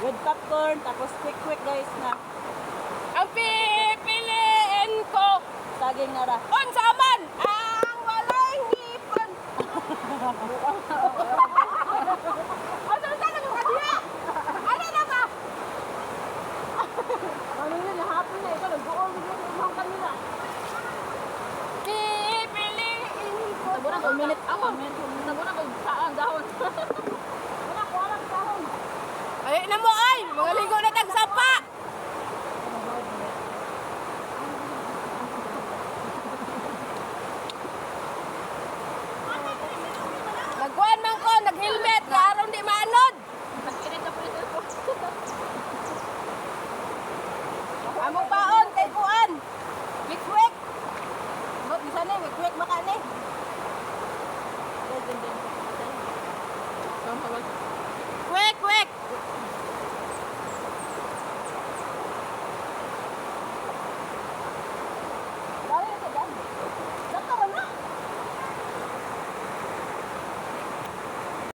With popcorn, tapos quick guys na. Ang pipiliin ko. Saging nga ra. Unsa man ang walay ngipon. Ano sa nang kadiya? Ano na ba? Ano yun, hapon na ito. Nag-uol din yung kanila. Pipiliin ko. Sabura ko, minute ako. Sabura ko saan dahon. Wala ko, walang kahon. Ay na mo ay, mga ligo na tagsapa. Nagkuhan man ko, nag-helmet, karon di maanod. Nagkirit na po ito. Among baon kay kuan. Quick. Ba't bisa na, quick maka ni. Tama ba?